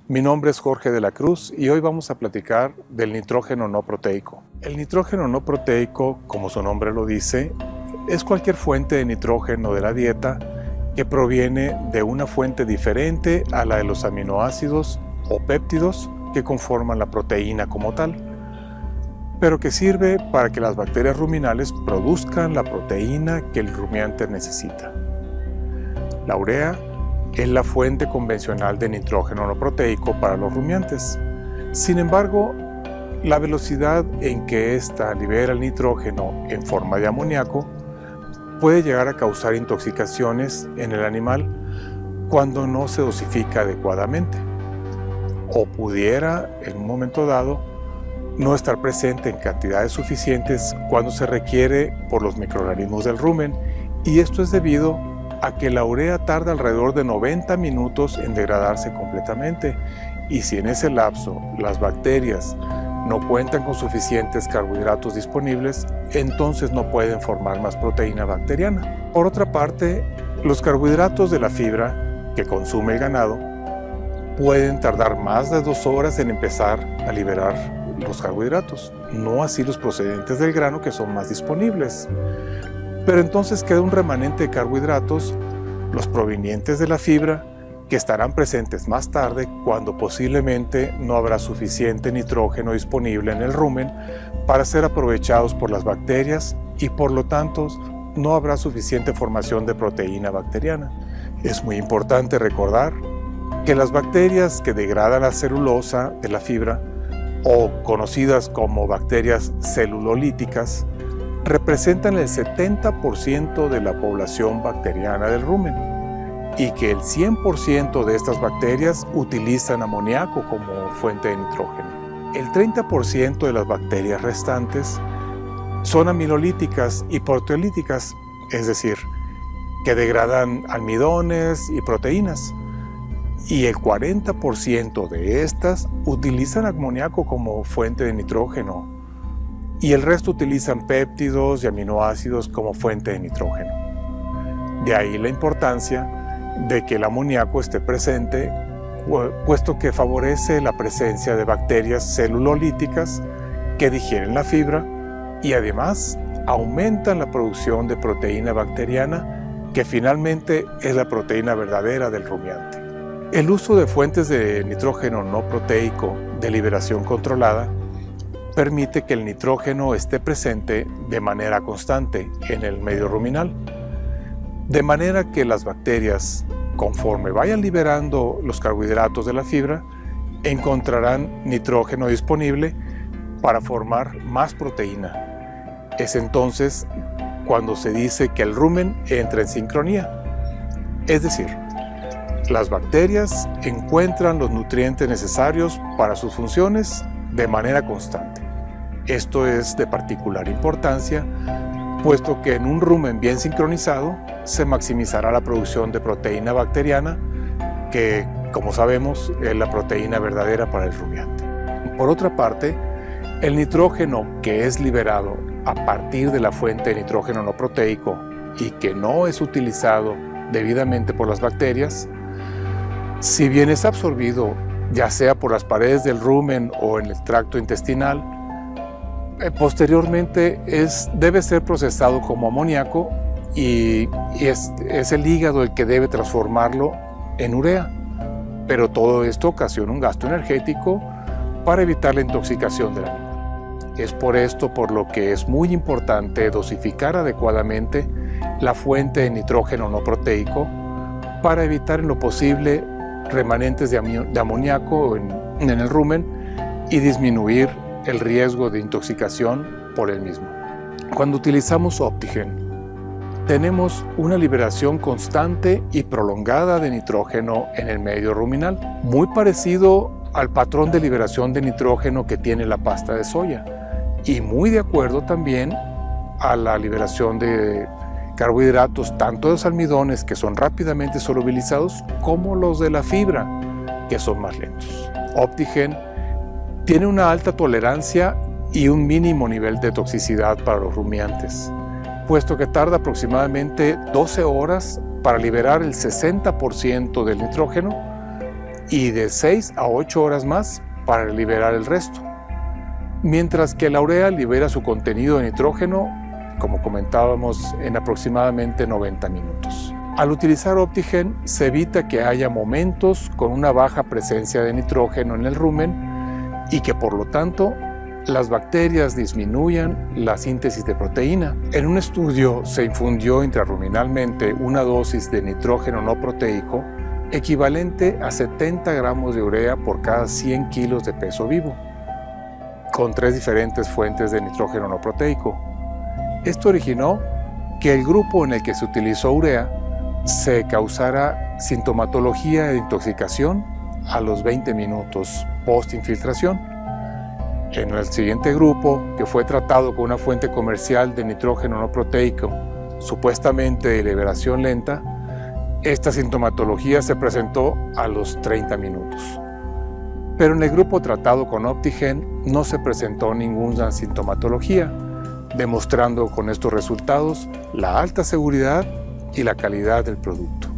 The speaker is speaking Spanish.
Mi nombre es Jorge de la Cruz y hoy vamos a platicar del nitrógeno no proteico. El nitrógeno no proteico, como su nombre lo dice, es cualquier fuente de nitrógeno de la dieta que proviene de una fuente diferente a la de los aminoácidos o péptidos que conforman la proteína como tal, pero que sirve para que las bacterias ruminales produzcan la proteína que el rumiante necesita. La urea es la fuente convencional de nitrógeno no proteico para los rumiantes. Sin embargo, la velocidad en que ésta libera el nitrógeno en forma de amoníaco puede llegar a causar intoxicaciones en el animal cuando no se dosifica adecuadamente, o pudiera, en un momento dado, no estar presente en cantidades suficientes cuando se requiere por los microorganismos del rumen, y esto es debido a que la urea tarda alrededor de 90 minutos en degradarse completamente, y si en ese lapso las bacterias no cuentan con suficientes carbohidratos disponibles, entonces no pueden formar más proteína bacteriana. Por otra parte, los carbohidratos de la fibra que consume el ganado pueden tardar más de 2 horas en empezar a liberar los carbohidratos, no así los procedentes del grano, que son más disponibles. Pero entonces queda un remanente de carbohidratos, los provenientes de la fibra, que estarán presentes más tarde cuando posiblemente no habrá suficiente nitrógeno disponible en el rumen para ser aprovechados por las bacterias y por lo tanto no habrá suficiente formación de proteína bacteriana. Es muy importante recordar que las bacterias que degradan la celulosa de la fibra, o conocidas como bacterias celulolíticas, representan el 70% de la población bacteriana del rumen, y que el 100% de estas bacterias utilizan amoníaco como fuente de nitrógeno. El 30% de las bacterias restantes son amilolíticas y proteolíticas, es decir, que degradan almidones y proteínas, y el 40% de estas utilizan amoníaco como fuente de nitrógeno, y el resto utilizan péptidos y aminoácidos como fuente de nitrógeno. De ahí la importancia de que el amoníaco esté presente, puesto que favorece la presencia de bacterias celulolíticas que digieren la fibra y además aumentan la producción de proteína bacteriana, que finalmente es la proteína verdadera del rumiante. El uso de fuentes de nitrógeno no proteico de liberación controlada permite que el nitrógeno esté presente de manera constante en el medio ruminal, de manera que las bacterias, conforme vayan liberando los carbohidratos de la fibra, encontrarán nitrógeno disponible para formar más proteína. Es entonces cuando se dice que el rumen entra en sincronía, es decir, las bacterias encuentran los nutrientes necesarios para sus funciones de manera constante. Esto es de particular importancia, puesto que en un rumen bien sincronizado se maximizará la producción de proteína bacteriana, que, como sabemos, es la proteína verdadera para el rumiante. Por otra parte, el nitrógeno que es liberado a partir de la fuente de nitrógeno no proteico y que no es utilizado debidamente por las bacterias, si bien es absorbido ya sea por las paredes del rumen o en el tracto intestinal, posteriormente debe ser procesado como amoníaco y es el hígado el que debe transformarlo en urea. Pero todo esto ocasiona un gasto energético para evitar la intoxicación del animal. Es por esto por lo que es muy importante dosificar adecuadamente la fuente de nitrógeno no proteico para evitar en lo posible remanentes de amoníaco en el rumen y disminuir el riesgo de intoxicación por el mismo. Cuando utilizamos Optigen, tenemos una liberación constante y prolongada de nitrógeno en el medio ruminal, muy parecido al patrón de liberación de nitrógeno que tiene la pasta de soya, y muy de acuerdo también a la liberación de carbohidratos, tanto de los almidones, que son rápidamente solubilizados, como los de la fibra, que son más lentos. Optigen tiene una alta tolerancia y un mínimo nivel de toxicidad para los rumiantes, puesto que tarda aproximadamente 12 horas para liberar el 60% del nitrógeno, y de 6 a 8 horas más para liberar el resto. Mientras que la urea libera su contenido de nitrógeno, como comentábamos, en aproximadamente 90 minutos. Al utilizar Optigen se evita que haya momentos con una baja presencia de nitrógeno en el rumen y que por lo tanto las bacterias disminuyan la síntesis de proteína. En un estudio se infundió intrarruminalmente una dosis de nitrógeno no proteico equivalente a 70 gramos de urea por cada 100 kilos de peso vivo, con 3 diferentes fuentes de nitrógeno no proteico. Esto originó que el grupo en el que se utilizó urea se causara sintomatología de intoxicación a los 20 minutos post-infiltración. En el siguiente grupo, que fue tratado con una fuente comercial de nitrógeno no proteico, supuestamente de liberación lenta, esta sintomatología se presentó a los 30 minutos. Pero en el grupo tratado con Optigen no se presentó ninguna sintomatología, demostrando con estos resultados la alta seguridad y la calidad del producto.